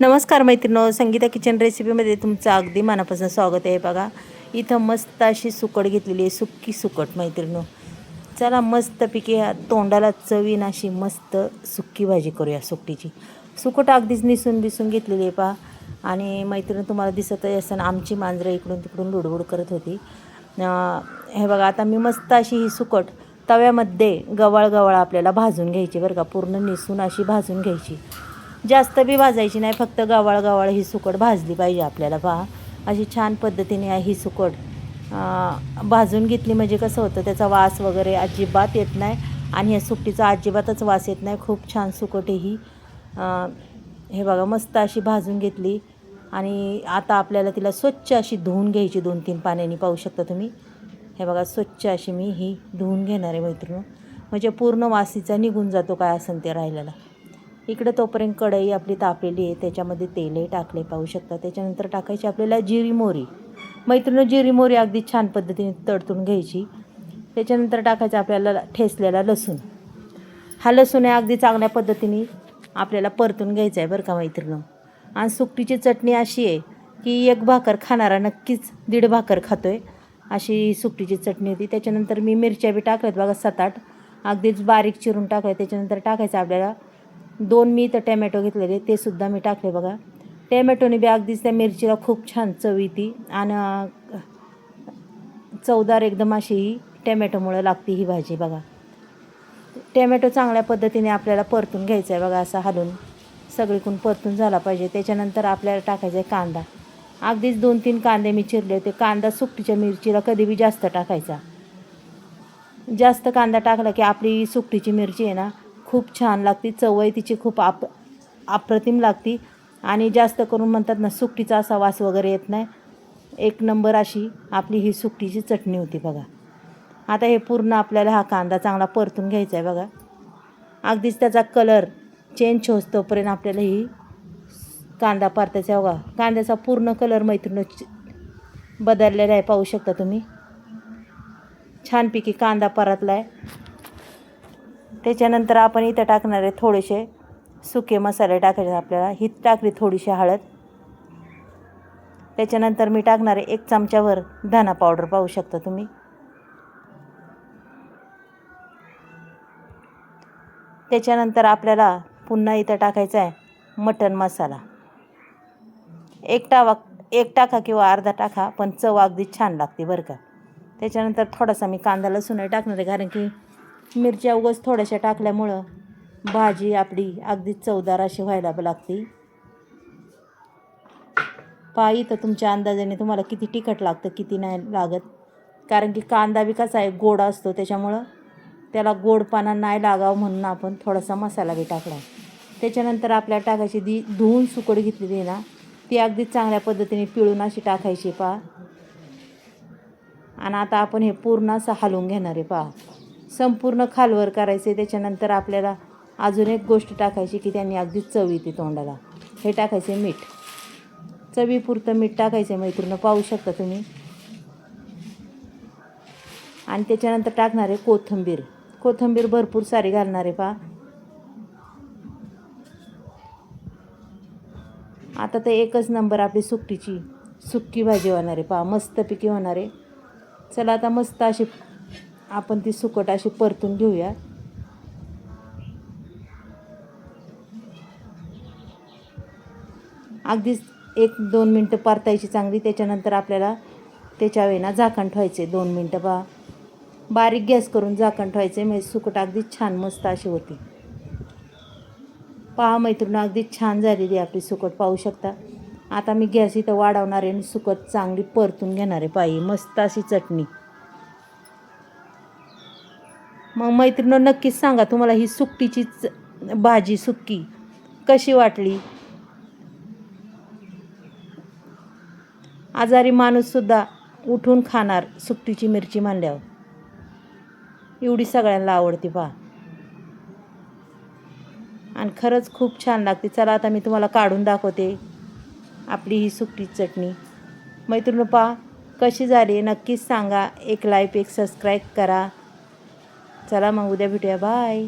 नमस्कार मैत्रिणींनो, संगीता किचन रेसिपीमध्ये तुमचं अगदी मनापासून स्वागत आहे. बघा इथं मस्त अशी सुकट घेतलेली आहे, सुक्की सुकट मैत्रिणींनो. चला मस्तपैकी तोंडाला चवीन अशी मस्त सुक्की भाजी करूया सुकटीची. सुकट अगदीच निसून बिसून घेतलेली आहे पहा. आणि मैत्रिणी तुम्हाला दिसतही असेल आमची मांजरं इकडून तिकडून लुडबुड करत होती. हे बघा आता मी मस्त अशी ही सुकट तव्यामध्ये गवाळ आपल्याला भाजून घ्यायची बरं का. पूर्ण निसून अशी भाजून घ्यायची, जास्त बी भाजायची नाही, फक्त गवाळ ही सुकट भाजली पाहिजे आपल्याला. पहा अशी छान पद्धतीने ही सुकट भाजून घेतली म्हणजे कसं होतं, त्याचा वास वगैरे अजिबात येत नाही आणि या सुकटीचा अजिबातच वास येत नाही. खूप छान सुकट आहे ही. हे बघा मस्त अशी भाजून घेतली आणि आता आपल्याला तिला स्वच्छ अशी धुवून घ्यायची 2-3 पाण्याने. पाहू शकता तुम्ही. हे बघा स्वच्छ अशी मी ही धुवून घेणार आहे मैत्रिणी, म्हणजे पूर्ण वासीचा निघून जातो काय असेल ते राहिलेला. इकडं तोपर्यंत कढई आपली तापलेली आहे, त्याच्यामध्ये तेलही टाकले पाहू शकता. त्याच्यानंतर टाकायची आपल्याला जिरी मोहरी. मैत्रिणी जिरी मोहरी अगदी छान पद्धतीने तडतून घ्यायची. त्याच्यानंतर टाकायचं आपल्याला ठेचलेला लसूण. हा लसूण आहे अगदी चांगल्या पद्धतीने आपल्याला परतून घ्यायचा आहे बरं का मैत्रिणी. आणि सुकटीची चटणी अशी आहे की 1 भाकर खाणारा नक्कीच 1.5 भाकर खातो आहे, अशी सुकटीची चटणी होती. त्याच्यानंतर मी मिरच्या बी टाकल्यात बघा 7-8, अगदीच बारीक चिरून टाकल्या. त्याच्यानंतर टाकायचं आपल्याला 2 मी तर टॅमॅटो घेतलेले, ते सुद्धा मी टाकले बघा. टॅमॅटोने बी अगदीच त्या मिरचीला खूप छान चव येते आणि चवदार एकदम अशी ही टॅमॅटोमुळे लागते ही भाजी. बघा टॅमॅटो चांगल्या पद्धतीने आपल्याला परतून घ्यायचा आहे बघा, असा हलवून सगळीकडून परतून झाला पाहिजे. त्याच्यानंतर आपल्याला टाकायचा आहे कांदा. अगदीच 2-3 कांदे मी चिरले होते. कांदा सुकटीच्या मिरचीला कधी बी जास्त टाकायचा. जास्त कांदा टाकला की आपली सुकटीची मिरची आहे ना खूप छान लागते, चवही तिची खूप अप्रतिम लागते. आणि जास्त करून म्हणतात ना सुकटीचा असा वास वगैरे येत नाही. 1 नंबर अशी आपली ही सुकटीची चटणी होती बघा. आता हे पूर्ण आपल्याला हा कांदा चांगला परतून घ्यायचा आहे बघा. अगदीच त्याचा कलर चेंज होतोपर्यंत आपल्याला ही कांदा परतायचा बघा. कांद्याचा पूर्ण कलर मैत्रिणी बदललेला आहे, पाहू शकता तुम्ही. छानपैकी कांदा परतला आहे. त्याच्यानंतर आपण इथं टाकणार आहे थोडेसे सुके मसाले टाकायचे आपल्याला. ही टाकली थोडीशी हळद. त्याच्यानंतर मी टाकणार आहे 1 चमच्यावर धना पावडर, पाहू शकता तुम्ही. त्याच्यानंतर आपल्याला पुन्हा इथं टाकायचा आहे मटण मसाला. 1 टाका किंवा अर्धा टाका, पण चव अगदी छान लागते बरं का. त्याच्यानंतर थोडासा मी कांदा लसूण टाकणार आहे, कारण की मिरच्या उगाच थोड्याशा टाकल्यामुळं भाजी आपली अगदी चवदार अशी व्हायला लागते. पाही तर तुमच्या अंदाजाने तुम्हाला किती तिखट लागतं किती नाही लागत, कारण की कांदा बी कसा आहे गोड असतो, त्याच्यामुळं त्याला गोडपणा नाही लागावं म्हणून आपण थोडासा मसाला बी टाकला. त्याच्यानंतर आपल्याला टाकायची धुवून सुकट घेतलेली आहे ना ती अगदी चांगल्या पद्धतीने पिळून अशी टाकायची पहा. आणि आता आपण हे पूर्ण असं हलवून घेणार आहे पहा, संपूर्ण खालवर करायचे. त्याच्यानंतर आपल्याला अजून एक गोष्ट टाकायची की त्यांनी अगदी चव येते तोंडाला. हे टाकायचे मीठ. चवीपुरतं मीठ टाकायचं मैत्रिणी, पाहू शकता तुम्ही. आणि त्याच्यानंतर टाकणार आहे कोथिंबीर भरपूर सारी घालणार आहे पहा. आता तर 1च नंबर आपली सुकटीची सुक्की भाजी होणार आहे पहा, मस्तपैकी होणार आहे. चला आता मस्त अशी आपण ती सुकट अशी परतून घेऊया. अगदीच 1-2 मिनटं परतायची चांगली. त्याच्यानंतर आपल्याला त्याच्यावर ना झाकण ठेवायचे 2 मिनटं पहा. बारीक गॅस करून झाकण ठेवायचे, म्हणजे सुकट अगदीच छान मस्त अशी होती. पहा मैत्रिणी अगदी छान झालेली आपली सुकट, पाहू शकता. आता मी गॅस इथं वाढवणार आहे आणि सुकट चांगली परतून घेणार आहे पाही, मस्त अशी चटणी. मग मैत्रिणी नक्कीच सांगा तुम्हाला ही सुकटीची भाजी सुक्की कशी वाटली. आजारी माणूससुद्धा उठून खाणार सुकटीची मिरची म्हणल्यावर, एवढी सगळ्यांना आवडते पहा. आणि खरंच खूप छान लागते. चला आता मी तुम्हाला काढून दाखवते आपली ही सुकटीची चटणी. मैत्रिणी पहा कशी झाली नक्कीच सांगा. 1 लाईक 1 सबस्क्राईब करा. चला मग उद्या भेटूया, बाय.